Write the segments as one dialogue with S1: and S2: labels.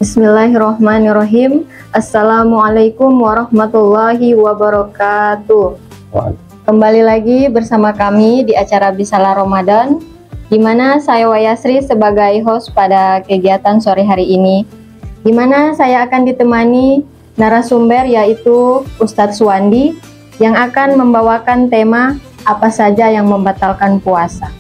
S1: Bismillahirrahmanirrahim. Assalamualaikum warahmatullahi wabarakatuh. Kembali lagi bersama kami di acara Bisalah Ramadan, di mana saya Wayasri sebagai host pada kegiatan sore hari ini, di mana saya akan ditemani narasumber yaitu Ustadz Suwandi yang akan membawakan tema apa saja yang membatalkan puasa.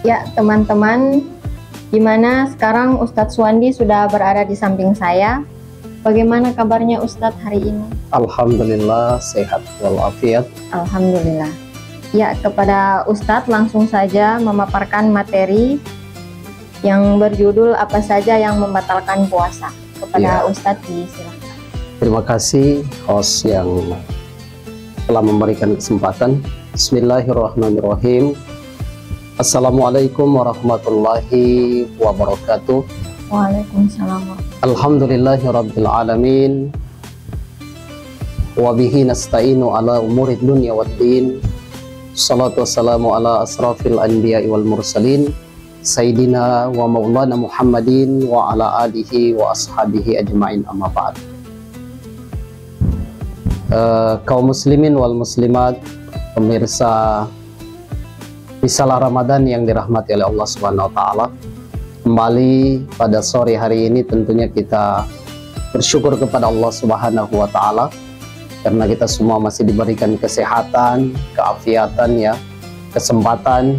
S1: Ya teman-teman, gimana sekarang Ustadz Suwandi sudah berada di samping saya. Bagaimana kabarnya Ustadz hari ini?
S2: Alhamdulillah sehat walafiat.
S1: Alhamdulillah. Ya, kepada Ustadz langsung saja memaparkan materi yang berjudul apa saja yang membatalkan puasa. Kepada Ustadz disilakan.
S2: Terima kasih host yang telah memberikan kesempatan. Bismillahirrahmanirrahim. Assalamualaikum warahmatullahi wabarakatuh.
S1: Waalaikumsalam.
S2: Alhamdulillahirabbil alamin. Wa bihi nasta'inu ala umurid dunya waddin. Salatu wassalamu ala asrafil anbiya'i wal mursalin Sayyidina wa maulana Muhammadin wa ala alihi wa ashabihi ajma'in, amma ba'd. Kaum muslimin wal muslimat, pemirsa Bisalah Ramadan yang dirahmati oleh Allah Subhanahu wa Ta'ala, kembali pada sore hari ini tentunya kita bersyukur kepada Allah Subhanahu wa Ta'ala karena kita semua masih diberikan kesehatan, keafiatan, kesempatan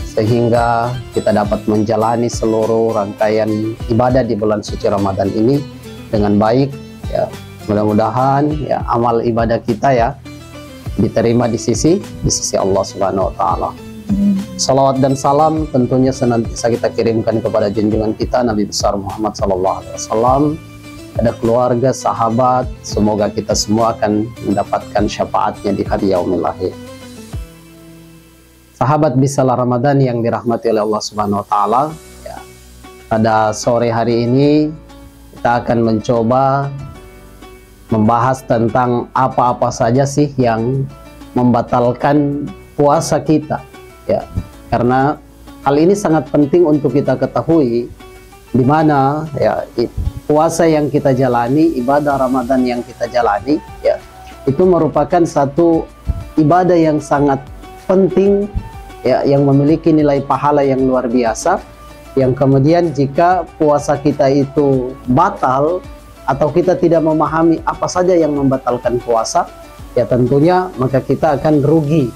S2: sehingga kita dapat menjalani seluruh rangkaian ibadah di bulan suci Ramadan ini dengan baik. Mudah-mudahan amal ibadah kita diterima di sisi Allah Subhanahu wa Ta'ala. Salawat dan salam tentunya senantiasa kita kirimkan kepada junjungan kita Nabi besar Muhammad SAW, ada keluarga, sahabat. Semoga kita semua akan mendapatkan syafaatnya di hari yaumil akhir. Sahabat Bisalah Ramadan yang dirahmati oleh Allah Subhanahu wa Ta'ala, pada sore hari ini kita akan mencoba membahas tentang apa-apa saja sih yang membatalkan puasa kita. Karena hal ini sangat penting untuk kita ketahui, di mana puasa yang kita jalani, ibadah Ramadan yang kita jalani, itu merupakan satu ibadah yang sangat penting, yang memiliki nilai pahala yang luar biasa, yang kemudian jika puasa kita itu batal atau kita tidak memahami apa saja yang membatalkan puasa, tentunya maka kita akan rugi.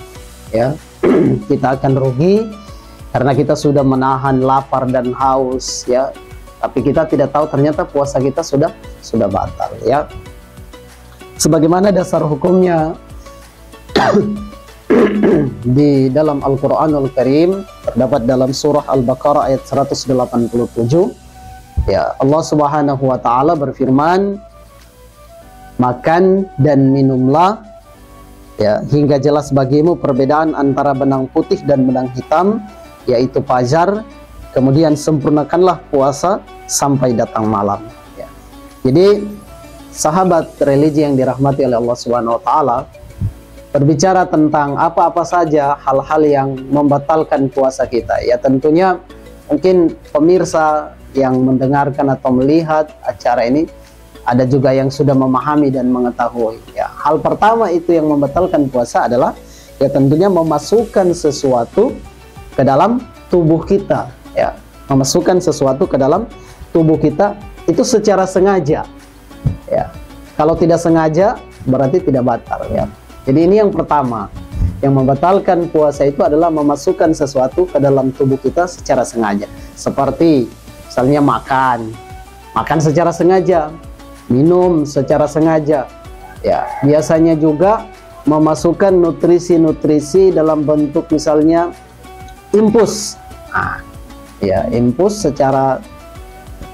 S2: Kita akan rugi karena kita sudah menahan lapar dan haus, tapi kita tidak tahu ternyata puasa kita sudah batal. Sebagaimana dasar hukumnya di dalam Al-Qur'anul Karim terdapat dalam surah Al-Baqarah ayat 187. Allah Subhanahu wa Ta'ala berfirman, makan dan minumlah hingga jelas bagimu perbedaan antara benang putih dan benang hitam, yaitu fajar, kemudian sempurnakanlah puasa sampai datang malam. Jadi sahabat religi yang dirahmati oleh Allah Subhanahu wa Ta'ala, berbicara tentang apa-apa saja hal-hal yang membatalkan puasa kita, tentunya mungkin pemirsa yang mendengarkan atau melihat acara ini ada juga yang sudah memahami dan mengetahui. Hal pertama itu yang membatalkan puasa adalah tentunya memasukkan sesuatu ke dalam tubuh kita. Memasukkan sesuatu ke dalam tubuh kita itu secara sengaja. Kalau tidak sengaja berarti tidak batal. Jadi ini yang pertama, yang membatalkan puasa itu adalah memasukkan sesuatu ke dalam tubuh kita secara sengaja. Seperti misalnya makan secara sengaja, minum secara sengaja, biasanya juga memasukkan nutrisi-nutrisi dalam bentuk misalnya infus. ya infus secara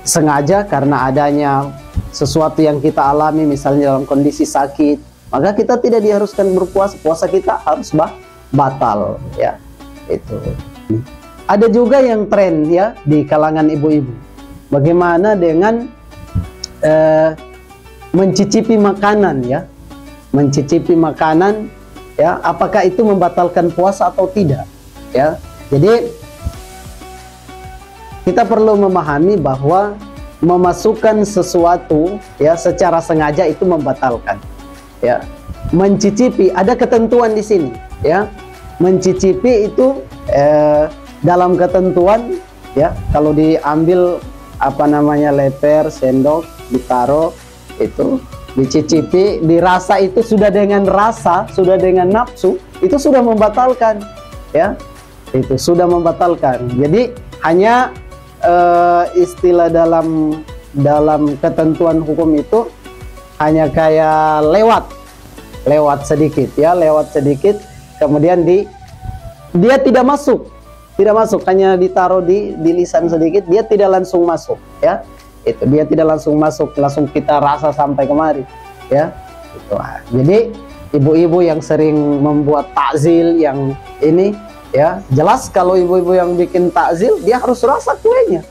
S2: sengaja karena adanya sesuatu yang kita alami, misalnya dalam kondisi sakit, maka kita tidak diharuskan berpuasa, puasa kita harus batal, ya. Itu. Ada juga yang tren ya di kalangan ibu-ibu, bagaimana dengan mencicipi makanan, ya, mencicipi makanan, ya, apakah itu membatalkan puasa atau tidak, ya. Jadi kita perlu memahami bahwa memasukkan sesuatu, ya, secara sengaja itu membatalkan, ya. Mencicipi, ada ketentuan di sini, ya. Mencicipi itu dalam ketentuan, ya, kalau diambil apa namanya leper, sendok, ditaruh, itu dicicipi, dirasa, itu sudah dengan rasa, sudah dengan nafsu, itu sudah membatalkan, ya, itu sudah membatalkan. Jadi hanya istilah dalam ketentuan hukum itu hanya kayak lewat sedikit, ya, lewat sedikit, kemudian dia tidak masuk, hanya ditaruh di lisan sedikit, dia tidak langsung masuk, ya, itu dia tidak langsung masuk, langsung kita rasa sampai kemari, ya, itu. Jadi ibu-ibu yang sering membuat takzil yang ini, ya, jelas kalau ibu-ibu yang bikin takzil dia harus rasa kuenya.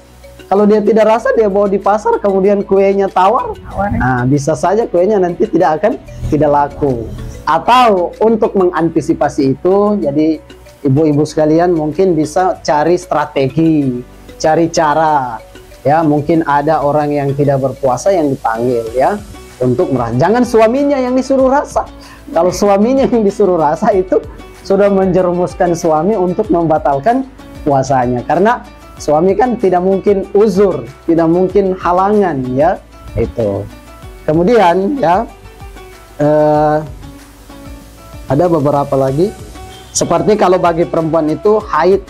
S2: Kalau dia tidak rasa, dia bawa di pasar, kemudian kuenya tawar, nah bisa saja kuenya nanti tidak laku. Atau untuk mengantisipasi itu, jadi ibu-ibu sekalian mungkin bisa cari strategi, cari cara, ya, mungkin ada orang yang tidak berpuasa yang dipanggil, ya, untuk merasa. Jangan suaminya yang disuruh rasa. Kalau suaminya yang disuruh rasa, itu sudah menjerumuskan suami untuk membatalkan puasanya, karena suami kan tidak mungkin uzur, tidak mungkin halangan, ya, itu. Kemudian, ya, ada beberapa lagi, seperti kalau bagi perempuan itu haid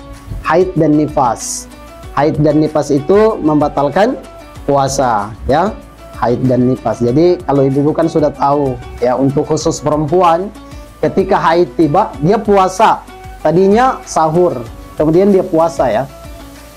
S2: dan nifas. Haid dan nifas itu membatalkan puasa, ya, haid dan nifas. Jadi kalau ibu-ibu kan sudah tahu, ya, untuk khusus perempuan, ketika haid tiba, dia puasa. Tadinya sahur, kemudian dia puasa, ya.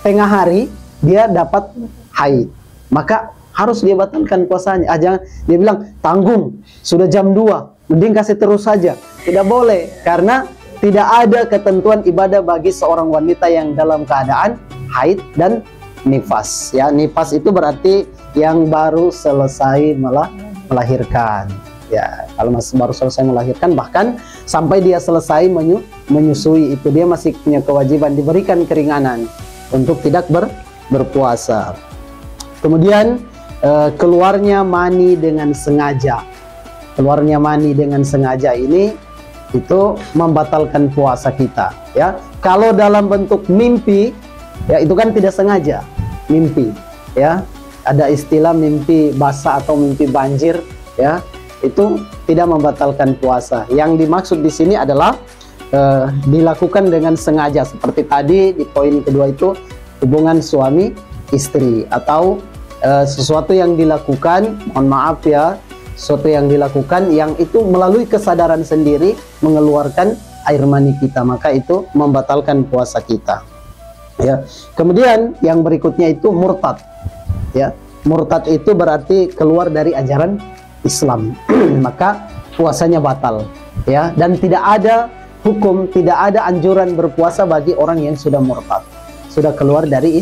S2: Tengah hari dia dapat haid, maka harus dia batalkan puasanya. Jangan dia bilang tanggung, sudah jam 2, mending kasih terus saja. Tidak boleh, karena tidak ada ketentuan ibadah bagi seorang wanita yang dalam keadaan haid dan nifas, ya. Nifas itu berarti yang baru selesai melahirkan, ya. Kalau masih baru selesai melahirkan, bahkan sampai dia selesai menyusui, itu dia masih punya kewajiban, diberikan keringanan untuk tidak berpuasa. Kemudian keluarnya mani dengan sengaja. Keluarnya mani dengan sengaja ini itu membatalkan puasa kita, ya. Kalau dalam bentuk mimpi, ya, itu kan tidak sengaja, mimpi, ya. Ada istilah mimpi basah atau mimpi banjir, ya. Itu tidak membatalkan puasa. Yang dimaksud di sini adalah dilakukan dengan sengaja, seperti tadi di poin kedua itu hubungan suami istri, atau sesuatu yang dilakukan, mohon maaf, ya, sesuatu yang dilakukan yang itu melalui kesadaran sendiri mengeluarkan air mani kita, maka itu membatalkan puasa kita, ya. Kemudian yang berikutnya itu murtad, ya. Murtad itu berarti keluar dari ajaran Islam, maka puasanya batal, ya. Dan tidak ada hukum, tidak ada anjuran berpuasa bagi orang yang sudah murtad, sudah keluar dari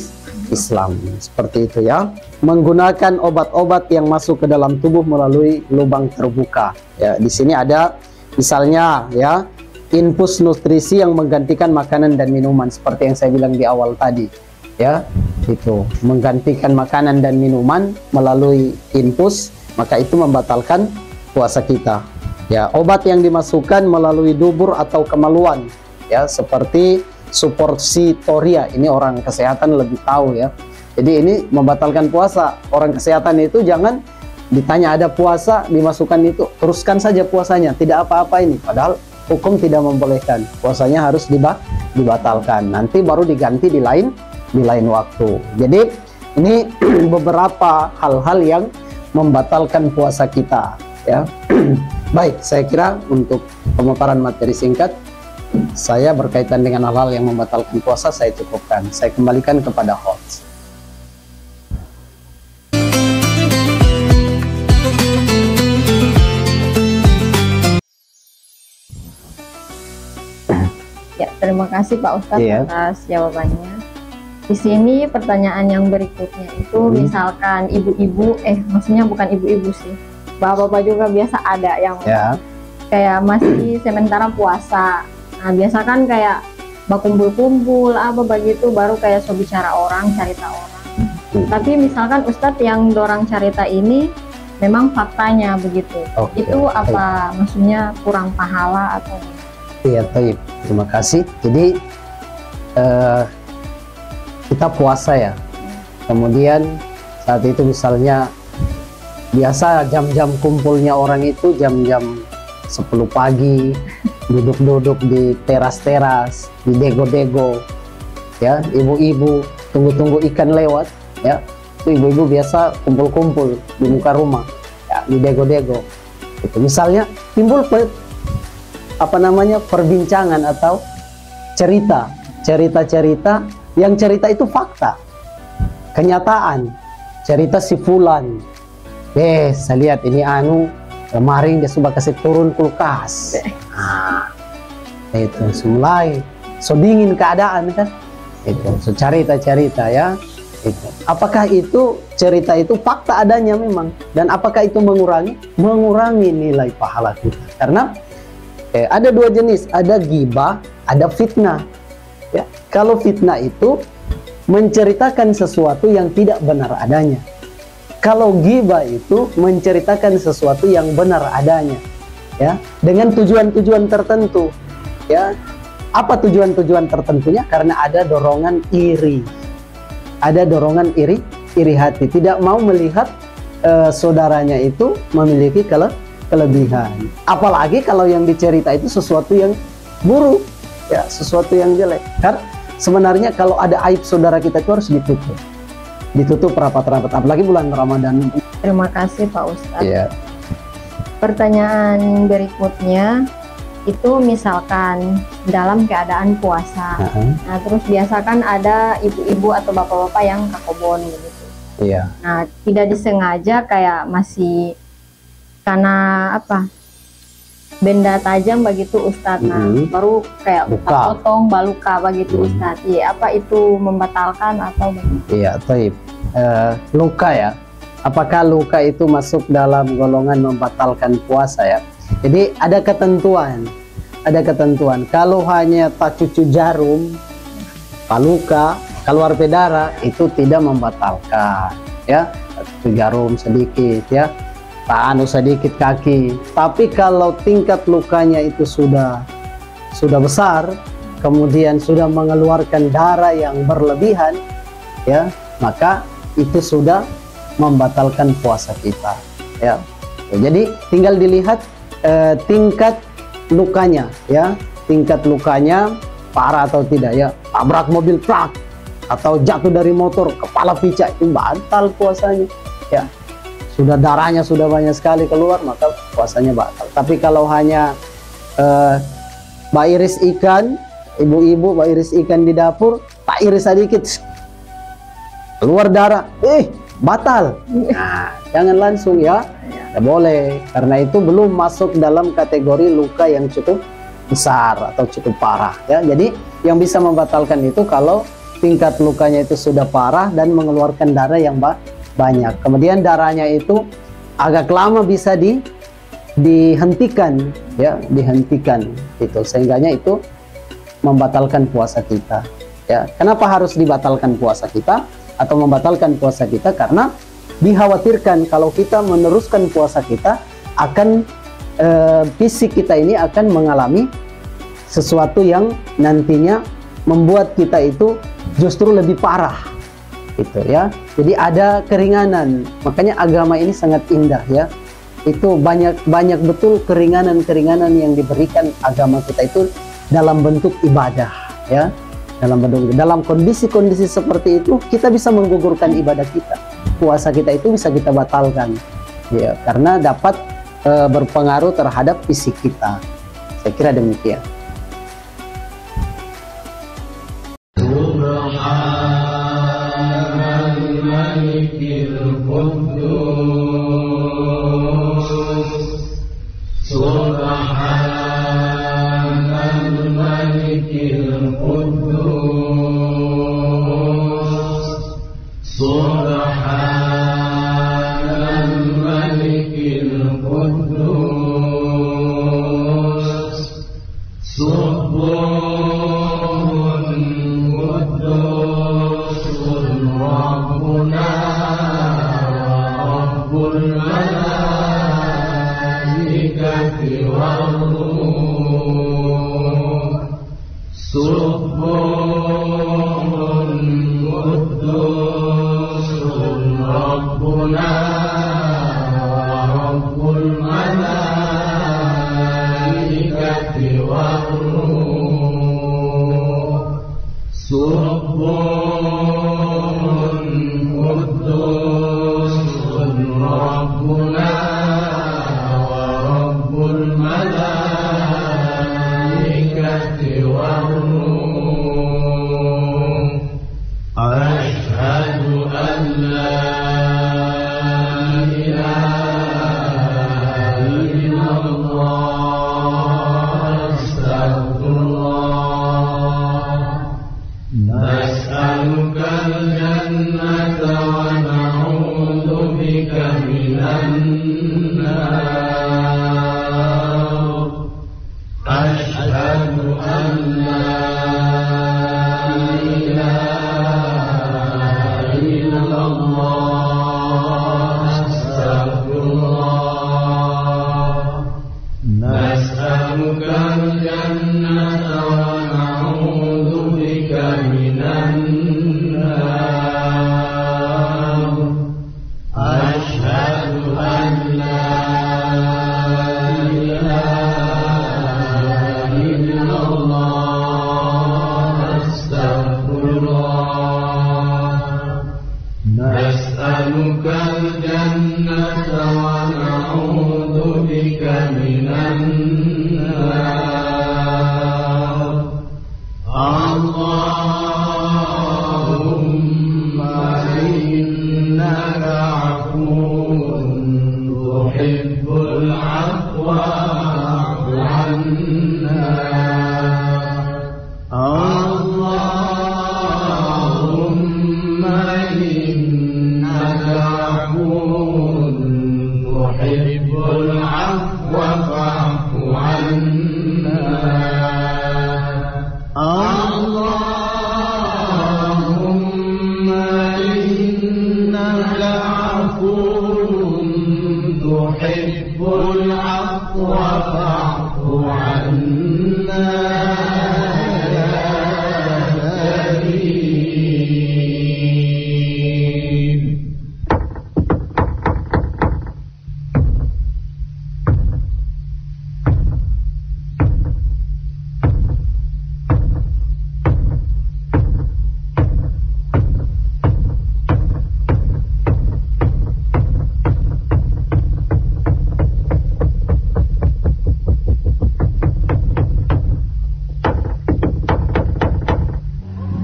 S2: Islam, seperti itu, ya. Menggunakan obat-obat yang masuk ke dalam tubuh melalui lubang terbuka, ya. Di sini ada misalnya, ya, infus nutrisi yang menggantikan makanan dan minuman, seperti yang saya bilang di awal tadi, ya, itu menggantikan makanan dan minuman melalui infus, maka itu membatalkan puasa kita, ya. Obat yang dimasukkan melalui dubur atau kemaluan, ya, seperti suppositoria, ini orang kesehatan lebih tahu, ya. Jadi ini membatalkan puasa. Orang kesehatan itu jangan ditanya ada puasa, dimasukkan itu, teruskan saja puasanya, tidak apa-apa ini, padahal hukum tidak membolehkan. Puasanya harus dibatalkan, nanti baru diganti di lain waktu. Jadi ini beberapa hal-hal yang membatalkan puasa kita, ya. Baik, saya kira untuk pemaparan materi singkat Saya berkaitan dengan hal-hal yang membatalkan puasa saya cukupkan. Saya kembalikan kepada host.
S1: Ya, terima kasih Pak Ustadz atas jawabannya. Di sini pertanyaan yang berikutnya itu misalkan ibu-ibu, maksudnya bukan ibu-ibu sih, bapak-bapak juga biasa ada yang kayak masih sementara puasa. Nah biasa kan kayak bakumpul-kumpul apa begitu, baru kayak so bicara orang, cerita orang. Tapi misalkan Ustadz yang dorang cerita ini memang faktanya begitu, itu apa maksudnya kurang pahala atau?
S2: Iya, terima kasih. Jadi kita puasa ya, kemudian saat itu misalnya biasa jam-jam kumpulnya orang itu jam-jam 10 pagi, duduk-duduk di teras-teras, di dego-dego, ya, ibu-ibu tunggu-tunggu ikan lewat, ya, itu ibu-ibu biasa kumpul-kumpul di muka rumah, ya, di dego-dego. Itu misalnya timbul perbincangan atau cerita-cerita yang cerita itu fakta, kenyataan, cerita si fulan, saya lihat ini kemarin dia sudah kasih turun kulkas, itu mulai so dingin keadaan kan, itu so cerita ya, itu apakah itu cerita itu fakta adanya memang, dan apakah itu mengurangi nilai pahala kita? Karena ada dua jenis, ada ghibah, ada fitnah. Ya, kalau fitnah itu menceritakan sesuatu yang tidak benar adanya. Kalau ghibah itu menceritakan sesuatu yang benar adanya, ya, dengan tujuan-tujuan tertentu. Ya, apa tujuan-tujuan tertentunya? Karena ada dorongan iri, iri hati, tidak mau melihat saudaranya itu memiliki kelebihan. Apalagi kalau yang dicerita itu sesuatu yang buruk, ya, sesuatu yang jelek. Karena sebenarnya kalau ada aib saudara kita itu harus ditutup rapat-rapat, apalagi bulan Ramadan.
S1: Terima kasih Pak Ustadz. Pertanyaan berikutnya itu misalkan dalam keadaan puasa, nah terus biasa kan ada ibu-ibu atau bapak-bapak yang kakobon gitu. Nah tidak disengaja kayak masih karena benda tajam begitu Ustadz, nah baru kayak potong baluka begitu Ustadz. Apa itu membatalkan atau begitu? Luka ya, apakah luka itu masuk dalam golongan membatalkan puasa ya? Jadi ada ketentuan. Kalau hanya tak cucu jarum, paluka, keluar darah, itu tidak membatalkan ya, cucu jarum sedikit ya, sedikit kaki. Tapi kalau tingkat lukanya itu sudah besar, kemudian sudah mengeluarkan darah yang berlebihan, ya, maka itu sudah membatalkan puasa kita, ya. Jadi tinggal dilihat tingkat lukanya, ya, tingkat lukanya parah atau tidak, ya. Tabrak mobil truk atau jatuh dari motor, kepala picak, itu batal puasanya, ya. Sudah darahnya sudah banyak sekali keluar, maka puasanya batal. Tapi kalau hanya iris ikan, ibu-ibu iris ikan di dapur, tak iris sedikit keluar darah, batal. Nah, jangan langsung ya, tidak boleh, karena itu belum masuk dalam kategori luka yang cukup besar atau cukup parah, ya. Jadi yang bisa membatalkan itu kalau tingkat lukanya itu sudah parah dan mengeluarkan darah yang banyak, kemudian darahnya itu agak lama bisa dihentikan, ya, dihentikan itu, sehingganya itu membatalkan puasa kita, ya. Kenapa harus dibatalkan puasa kita atau membatalkan puasa kita? Karena dikhawatirkan kalau kita meneruskan puasa kita akan fisik kita ini akan mengalami sesuatu yang nantinya membuat kita itu justru lebih parah, gitu ya. Jadi ada keringanan, makanya agama ini sangat indah, ya. Itu banyak betul keringanan yang diberikan agama kita itu dalam bentuk ibadah, ya. Dalam kondisi-kondisi seperti itu kita bisa menggugurkan ibadah kita, puasa kita itu bisa kita batalkan, ya, karena dapat berpengaruh terhadap fisik kita. Saya kira demikian.
S3: nas'alukal jannata wa na'udzu bika minan nar. Asyhadu an la ilaha illallah, astagfirullah. Nas'alukal jannata wa na'udzu bika minan nar. Asyhadu an la ilaha illallah, astagfirullah. Nas'alukal jannata wa na'udzu bika minan nar. Allahumma innaka afuwwun tuhibbul afwa fa'fu 'anna. Allahumma innaka afuwwun tuhibbul afwa fa'fu 'anna. Allahumma innaka afuwwun tuhibbul afwa fa'fu 'anna ya karim.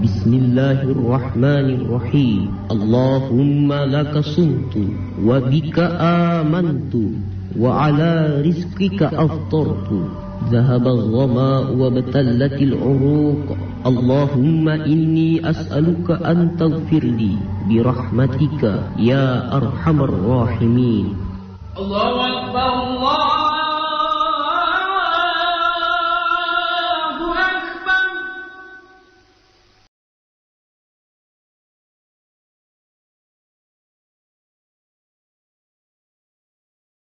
S4: Bismillahirrahmanirrahim. Allahumma laka sumtu wa bika amantu wa ala rizqika aftartu. Dhahaba al-dhama wa batallatil uruq. Allahumma inni as'aluka an taghfir li bi rahmatika ya arhamar rahimin.
S3: Allahu akbar, Allah